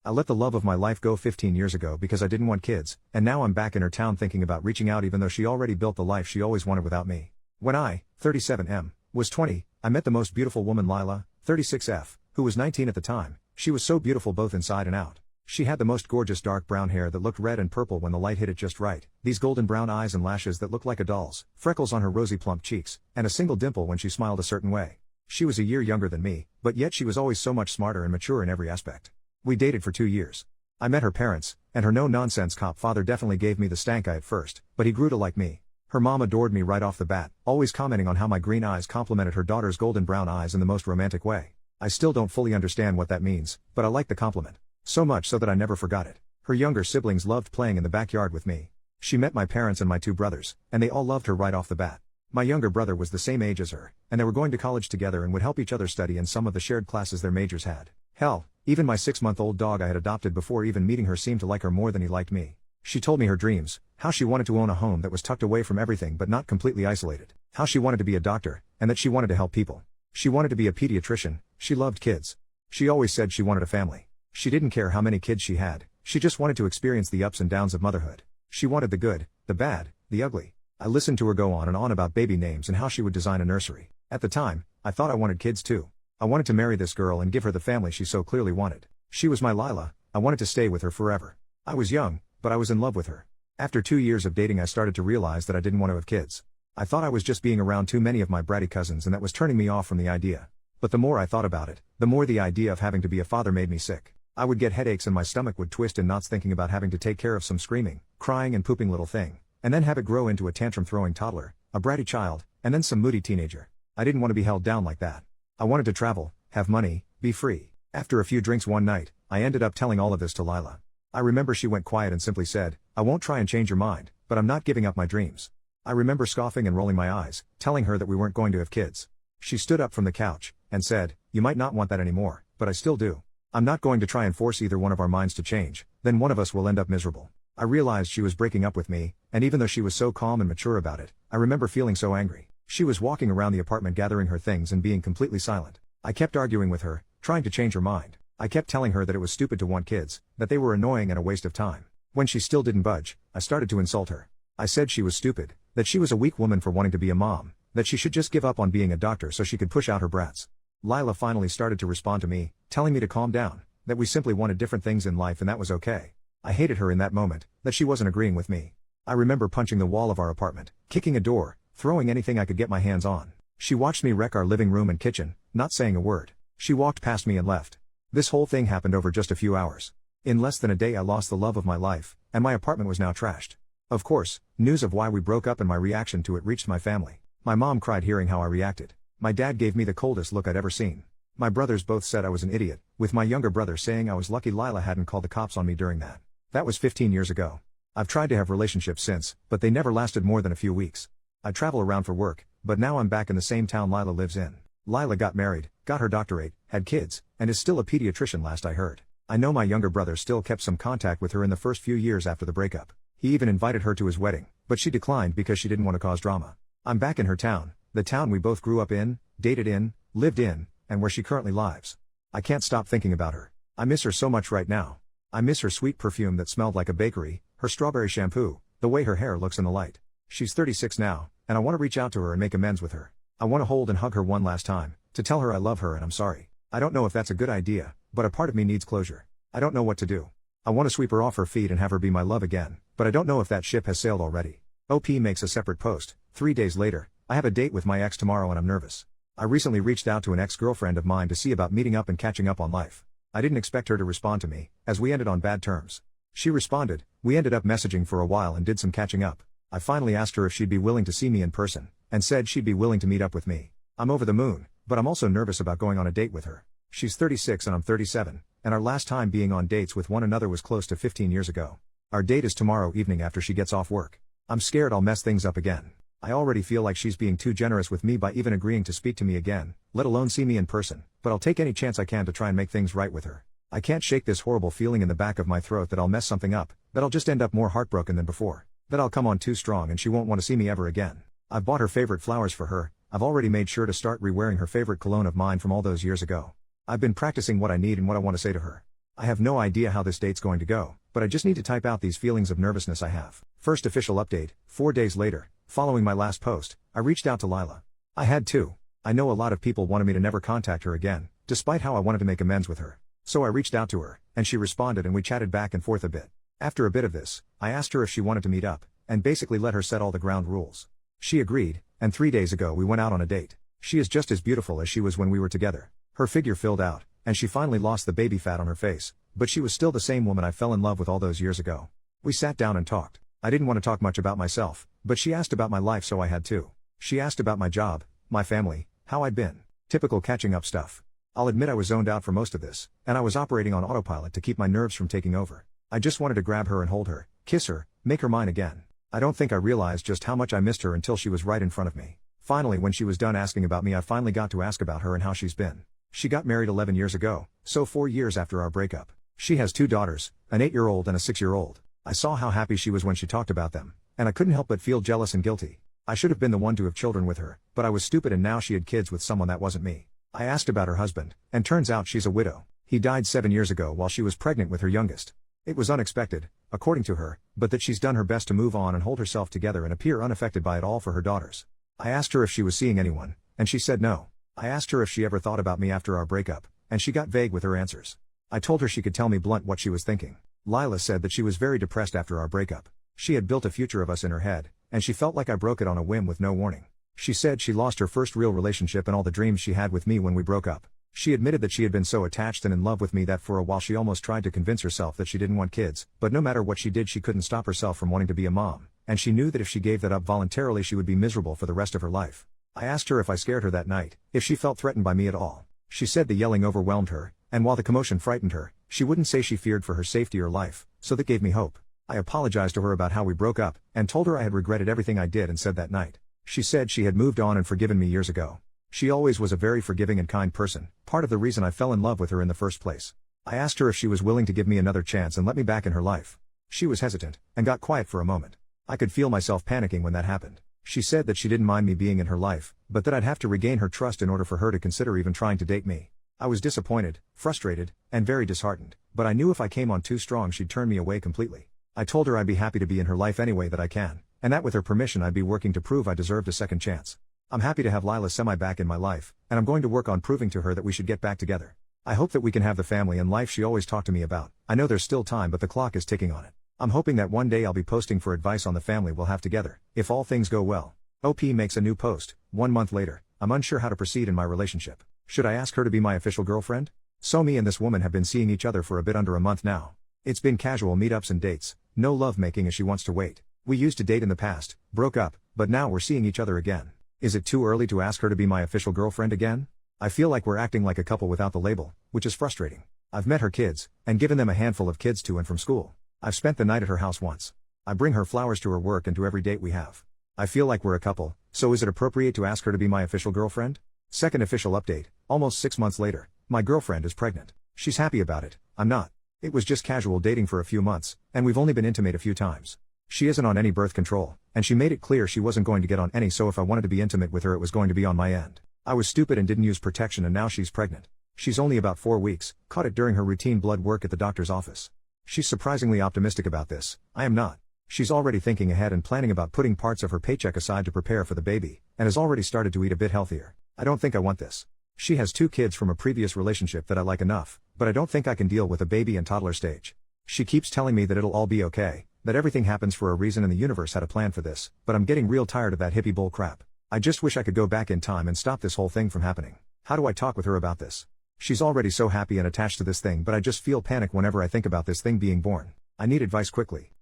I let the love of my life go 15 years ago because I didn't want kids, and now I'm back in her town thinking about reaching out even though she already built the life she always wanted without me. When I, 37M, was 20, I met the most beautiful woman Lila, 36F, who was 19 at the time. She was so beautiful both inside and out. She had the most gorgeous dark brown hair that looked red and purple when the light hit it just right, these golden brown eyes and lashes that looked like a doll's, freckles on her rosy plump cheeks, and a single dimple when she smiled a certain way. She was a year younger than me, but yet she was always so much smarter and mature in every aspect. We dated for 2 years. I met her parents, and her no-nonsense cop father definitely gave me the stank eye at first, but he grew to like me. Her mom adored me right off the bat, always commenting on how my green eyes complemented her daughter's golden brown eyes in the most romantic way. I still don't fully understand what that means, but I like the compliment. So much so that I never forgot it. Her younger siblings loved playing in the backyard with me. She met my parents and my 2 brothers, and they all loved her right off the bat. My younger brother was the same age as her, and they were going to college together and would help each other study in some of the shared classes their majors had. Hell, even my 6-month-old dog I had adopted before even meeting her seemed to like her more than he liked me. She told me her dreams, how she wanted to own a home that was tucked away from everything but not completely isolated, how she wanted to be a doctor, and that she wanted to help people. She wanted to be a pediatrician, she loved kids. She always said she wanted a family. She didn't care how many kids she had, she just wanted to experience the ups and downs of motherhood. She wanted the good, the bad, the ugly. I listened to her go on and on about baby names and how she would design a nursery. At the time, I thought I wanted kids too. I wanted to marry this girl and give her the family she so clearly wanted. She was my Lila, I wanted to stay with her forever. I was young, but I was in love with her. After 2 years of dating I started to realize that I didn't want to have kids. I thought I was just being around too many of my bratty cousins and that was turning me off from the idea. But the more I thought about it, the more the idea of having to be a father made me sick. I would get headaches and my stomach would twist in knots thinking about having to take care of some screaming, crying and pooping little thing, and then have it grow into a tantrum-throwing toddler, a bratty child, and then some moody teenager. I didn't want to be held down like that. I wanted to travel, have money, be free. After a few drinks one night, I ended up telling all of this to Lila. I remember she went quiet and simply said, "I won't try and change your mind, but I'm not giving up my dreams." I remember scoffing and rolling my eyes, telling her that we weren't going to have kids. She stood up from the couch, and said, "You might not want that anymore, but I still do. I'm not going to try and force either one of our minds to change, then one of us will end up miserable." I realized she was breaking up with me, and even though she was so calm and mature about it, I remember feeling so angry. She was walking around the apartment gathering her things and being completely silent. I kept arguing with her, trying to change her mind. I kept telling her that it was stupid to want kids, that they were annoying and a waste of time. When she still didn't budge, I started to insult her. I said she was stupid, that she was a weak woman for wanting to be a mom, that she should just give up on being a doctor so she could push out her brats. Lila finally started to respond to me, telling me to calm down, that we simply wanted different things in life and that was okay. I hated her in that moment, that she wasn't agreeing with me. I remember punching the wall of our apartment, kicking a door, throwing anything I could get my hands on. She watched me wreck our living room and kitchen, not saying a word. She walked past me and left. This whole thing happened over just a few hours. In less than a day I lost the love of my life, and my apartment was now trashed. Of course, news of why we broke up and my reaction to it reached my family. My mom cried hearing how I reacted. My dad gave me the coldest look I'd ever seen. My brothers both said I was an idiot, with my younger brother saying I was lucky Lila hadn't called the cops on me during that. That was 15 years ago. I've tried to have relationships since, but they never lasted more than a few weeks. I travel around for work, but now I'm back in the same town Lila lives in. Lila got married, got her doctorate, had kids, and is still a pediatrician last I heard. I know my younger brother still kept some contact with her in the first few years after the breakup. He even invited her to his wedding, but she declined because she didn't want to cause drama. I'm back in her town, the town we both grew up in, dated in, lived in, and where she currently lives. I can't stop thinking about her. I miss her so much right now. I miss her sweet perfume that smelled like a bakery, her strawberry shampoo, the way her hair looks in the light. She's 36 now, and I want to reach out to her and make amends with her. I want to hold and hug her one last time, to tell her I love her and I'm sorry. I don't know if that's a good idea, but a part of me needs closure. I don't know what to do. I want to sweep her off her feet and have her be my love again, but I don't know if that ship has sailed already. OP makes a separate post. 3 days later, I have a date with my ex tomorrow and I'm nervous. I recently reached out to an ex-girlfriend of mine to see about meeting up and catching up on life. I didn't expect her to respond to me, as we ended on bad terms. She responded, we ended up messaging for a while and did some catching up. I finally asked her if she'd be willing to see me in person, and said she'd be willing to meet up with me. I'm over the moon, but I'm also nervous about going on a date with her. She's 36 and I'm 37, and our last time being on dates with one another was close to 15 years ago. Our date is tomorrow evening after she gets off work. I'm scared I'll mess things up again. I already feel like she's being too generous with me by even agreeing to speak to me again, let alone see me in person, but I'll take any chance I can to try and make things right with her. I can't shake this horrible feeling in the back of my throat that I'll mess something up, that I'll just end up more heartbroken than before, that I'll come on too strong and she won't want to see me ever again. I've bought her favorite flowers for her, I've already made sure to start re-wearing her favorite cologne of mine from all those years ago. I've been practicing what I need and what I want to say to her. I have no idea how this date's going to go, but I just need to type out these feelings of nervousness I have. First official update, 4 days later, following my last post, I reached out to Lila. I had to. I know a lot of people wanted me to never contact her again, despite how I wanted to make amends with her. So I reached out to her, and she responded and we chatted back and forth a bit. After a bit of this, I asked her if she wanted to meet up, and basically let her set all the ground rules. She agreed, and 3 days ago we went out on a date. She is just as beautiful as she was when we were together. Her figure filled out, and she finally lost the baby fat on her face, but she was still the same woman I fell in love with all those years ago. We sat down and talked. I didn't want to talk much about myself, but she asked about my life so I had to. She asked about my job, my family, how I'd been. Typical catching up stuff. I'll admit I was zoned out for most of this, and I was operating on autopilot to keep my nerves from taking over. I just wanted to grab her and hold her, kiss her, make her mine again. I don't think I realized just how much I missed her until she was right in front of me. Finally, when she was done asking about me, I finally got to ask about her and how she's been. She got married 11 years ago, so 4 years after our breakup. She has 2 daughters, an 8-year-old and a 6-year-old. I saw how happy she was when she talked about them, and I couldn't help but feel jealous and guilty. I should have been the one to have children with her, but I was stupid and now she had kids with someone that wasn't me. I asked about her husband, and turns out she's a widow. He died 7 years ago while she was pregnant with her youngest. It was unexpected, according to her, but that she's done her best to move on and hold herself together and appear unaffected by it all for her daughters. I asked her if she was seeing anyone, and she said no. I asked her if she ever thought about me after our breakup, and she got vague with her answers. I told her she could tell me blunt what she was thinking. Lila said that she was very depressed after our breakup. She had built a future of us in her head, and she felt like I broke it on a whim with no warning. She said she lost her first real relationship and all the dreams she had with me when we broke up. She admitted that she had been so attached and in love with me that for a while she almost tried to convince herself that she didn't want kids, but no matter what she did she couldn't stop herself from wanting to be a mom, and she knew that if she gave that up voluntarily she would be miserable for the rest of her life. I asked her if I scared her that night, if she felt threatened by me at all. She said the yelling overwhelmed her, and while the commotion frightened her, she wouldn't say she feared for her safety or life, so that gave me hope. I apologized to her about how we broke up, and told her I had regretted everything I did and said that night. She said she had moved on and forgiven me years ago. She always was a very forgiving and kind person, part of the reason I fell in love with her in the first place. I asked her if she was willing to give me another chance and let me back in her life. She was hesitant, and got quiet for a moment. I could feel myself panicking when that happened. She said that she didn't mind me being in her life, but that I'd have to regain her trust in order for her to consider even trying to date me. I was disappointed, frustrated, and very disheartened, but I knew if I came on too strong she'd turn me away completely. I told her I'd be happy to be in her life any way that I can, and that with her permission I'd be working to prove I deserved a second chance. I'm happy to have Lila semi back in my life, and I'm going to work on proving to her that we should get back together. I hope that we can have the family and life she always talked to me about. I know there's still time, but the clock is ticking on it. I'm hoping that one day I'll be posting for advice on the family we'll have together, if all things go well. OP makes a new post. 1 month later, I'm unsure how to proceed in my relationship. Should I ask her to be my official girlfriend? So me and this woman have been seeing each other for a bit under a month now. It's been casual meetups and dates, no lovemaking as she wants to wait. We used to date in the past, broke up, but now we're seeing each other again. Is it too early to ask her to be my official girlfriend again? I feel like we're acting like a couple without the label, which is frustrating. I've met her kids, and given them a handful of kids to and from school. I've spent the night at her house once. I bring her flowers to her work and to every date we have. I feel like we're a couple, so is it appropriate to ask her to be my official girlfriend? Second official update, almost 6 months later, my girlfriend is pregnant. She's happy about it, I'm not. It was just casual dating for a few months, and we've only been intimate a few times. She isn't on any birth control, and she made it clear she wasn't going to get on any, so if I wanted to be intimate with her it was going to be on my end. I was stupid and didn't use protection, and now she's pregnant. She's only about 4 weeks, caught it during her routine blood work at the doctor's office. She's surprisingly optimistic about this, I am not. She's already thinking ahead and planning about putting parts of her paycheck aside to prepare for the baby, and has already started to eat a bit healthier. I don't think I want this. She has 2 kids from a previous relationship that I like enough, but I don't think I can deal with a baby and toddler stage. She keeps telling me that it'll all be okay, that everything happens for a reason and the universe had a plan for this, but I'm getting real tired of that hippie bull crap. I just wish I could go back in time and stop this whole thing from happening. How do I talk with her about this? She's already so happy and attached to this thing, but I just feel panic whenever I think about this thing being born. I need advice quickly.